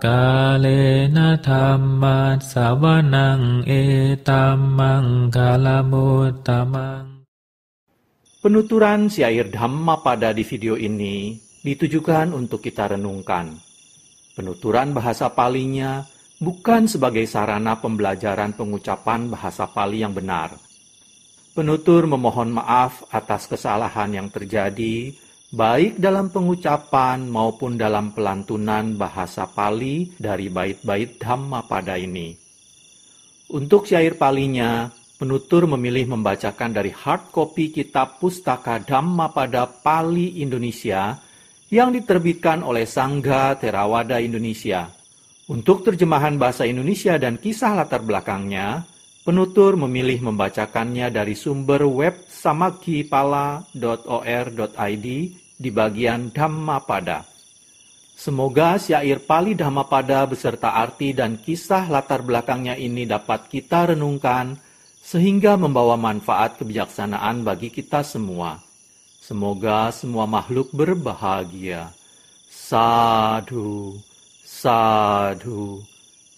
Kalena dhamma sawanang etamang kalamutamang. Penuturan syair Dhammapada di video ini ditujukan untuk kita renungkan. Penuturan bahasa Palinya bukan sebagai sarana pembelajaran pengucapan bahasa Pali yang benar. Penutur memohon maaf atas kesalahan yang terjadi, baik dalam pengucapan maupun dalam pelantunan bahasa Pali dari bait-bait Dhammapada ini. Untuk syair Palinya, penutur memilih membacakan dari hard copy kitab Pustaka Dhammapada Pali Indonesia yang diterbitkan oleh Sangga Theravada Indonesia. Untuk terjemahan bahasa Indonesia dan kisah latar belakangnya, penutur memilih membacakannya dari sumber web samaggipala.or.id di bagian Dhammapada. Semoga syair Pali Dhammapada beserta arti dan kisah latar belakangnya ini dapat kita renungkan sehingga membawa manfaat kebijaksanaan bagi kita semua. Semoga semua makhluk berbahagia. Sadhu, sadhu,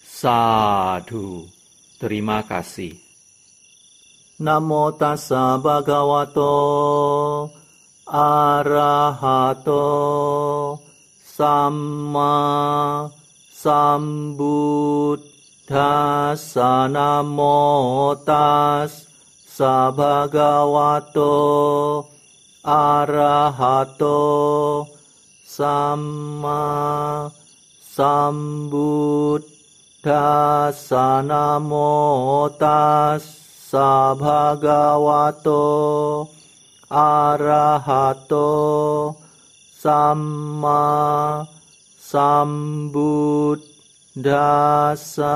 sadhu. Terima kasih. Namo tassa bhagavato arahato samma sambuddhassa. Namo tassa bhagavato arahato samma sambuddhassa. Namo tassa bhagavato arahato samma sambuddhassa.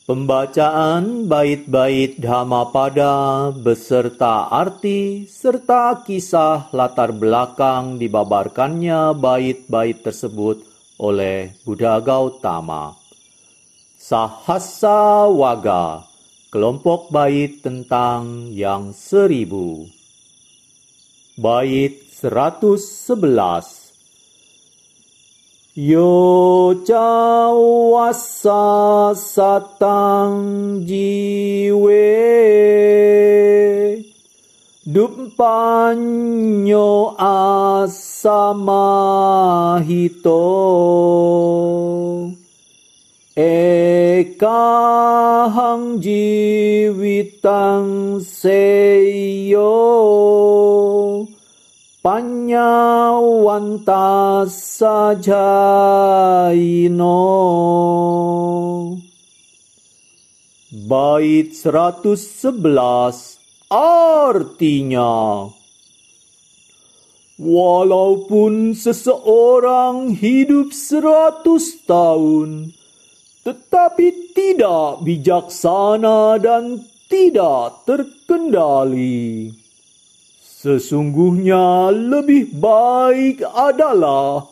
Pembacaan bait-bait Dhammapada beserta arti serta kisah latar belakang dibabarkannya bait-bait tersebut oleh Buddha Gautama. Sahasa Waga, kelompok bait tentang yang 1000. Bait 111. Yo cawasa satang jiwe dumpanyo asamahito ekahang jiwitang seyo panyawanta sajaino. Bait 111 artinya, walaupun seseorang hidup 100 tahun, tetapi tidak bijaksana dan tidak terkendali, sesungguhnya lebih baik adalah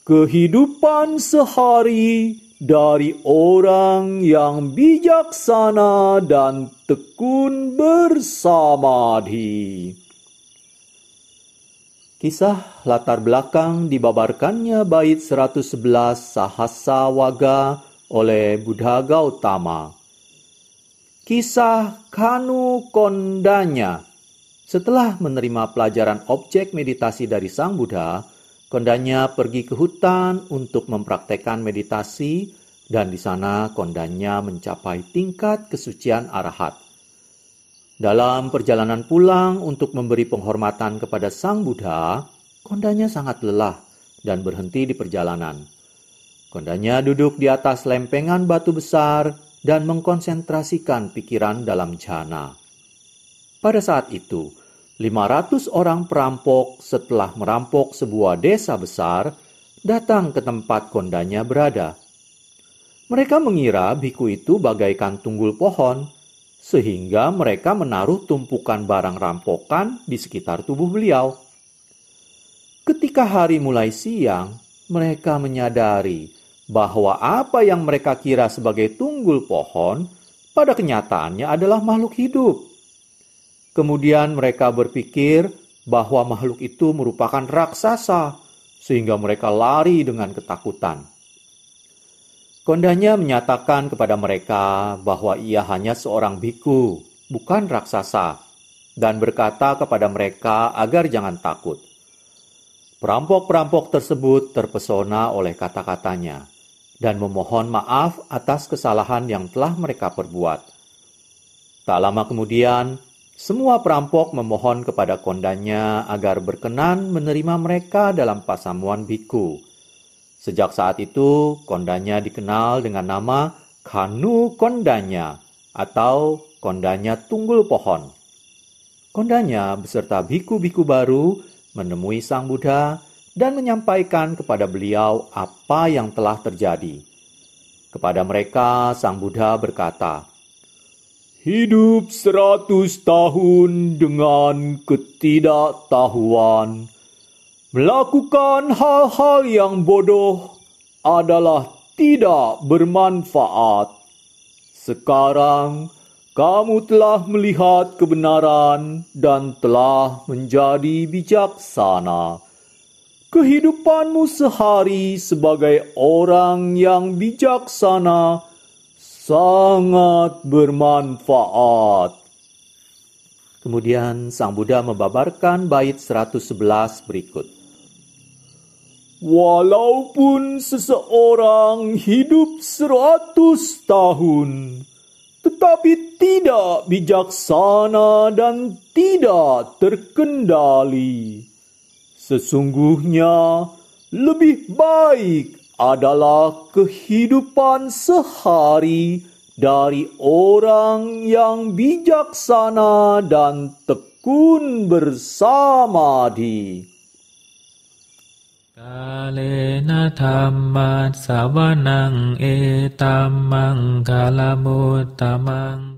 kehidupan sehari dari orang yang bijaksana dan tekun bersamadhi. Kisah latar belakang dibabarkannya bait 111 Sahasa Waga oleh Buddha Gautama. Kisah Kanu Kondanya. Setelah menerima pelajaran objek meditasi dari Sang Buddha, Kondanya pergi ke hutan untuk mempraktekkan meditasi dan di sana Kondanya mencapai tingkat kesucian arahat. Dalam perjalanan pulang untuk memberi penghormatan kepada Sang Buddha, Kondanya sangat lelah dan berhenti di perjalanan. Kondanya duduk di atas lempengan batu besar dan mengkonsentrasikan pikiran dalam jhana. Pada saat itu, 500 orang perampok setelah merampok sebuah desa besar datang ke tempat Kondanya berada. Mereka mengira biku itu bagaikan tunggul pohon, sehingga mereka menaruh tumpukan barang rampokan di sekitar tubuh beliau. Ketika hari mulai siang, mereka menyadari bahwa apa yang mereka kira sebagai tunggul pohon, pada kenyataannya adalah makhluk hidup. Kemudian mereka berpikir bahwa makhluk itu merupakan raksasa, sehingga mereka lari dengan ketakutan. Kondanya menyatakan kepada mereka bahwa ia hanya seorang biku, bukan raksasa, dan berkata kepada mereka agar jangan takut. Perampok-perampok tersebut terpesona oleh kata-katanya dan memohon maaf atas kesalahan yang telah mereka perbuat. Tak lama kemudian, semua perampok memohon kepada kondanya agar berkenan menerima mereka dalam pasamuan biku. Sejak saat itu, kondanya dikenal dengan nama Kanu Kondanya atau Kondanya Tunggul Pohon. Kondanya beserta biku-biku baru menemui Sang Buddha dan menyampaikan kepada beliau apa yang telah terjadi. Kepada mereka, Sang Buddha berkata, "Hidup 100 tahun dengan ketidaktahuan, melakukan hal-hal yang bodoh adalah tidak bermanfaat. Sekarang, kamu telah melihat kebenaran dan telah menjadi bijaksana. Kehidupanmu sehari sebagai orang yang bijaksana sangat bermanfaat." Kemudian Sang Buddha membabarkan bait 111 berikut. "Walaupun seseorang hidup 100 tahun, tetapi tidak bijaksana dan tidak terkendali, sesungguhnya lebih baik adalah kehidupan sehari dari orang yang bijaksana dan tekun bersamadhi." Kalena dhammat savanang etammang kalamutamang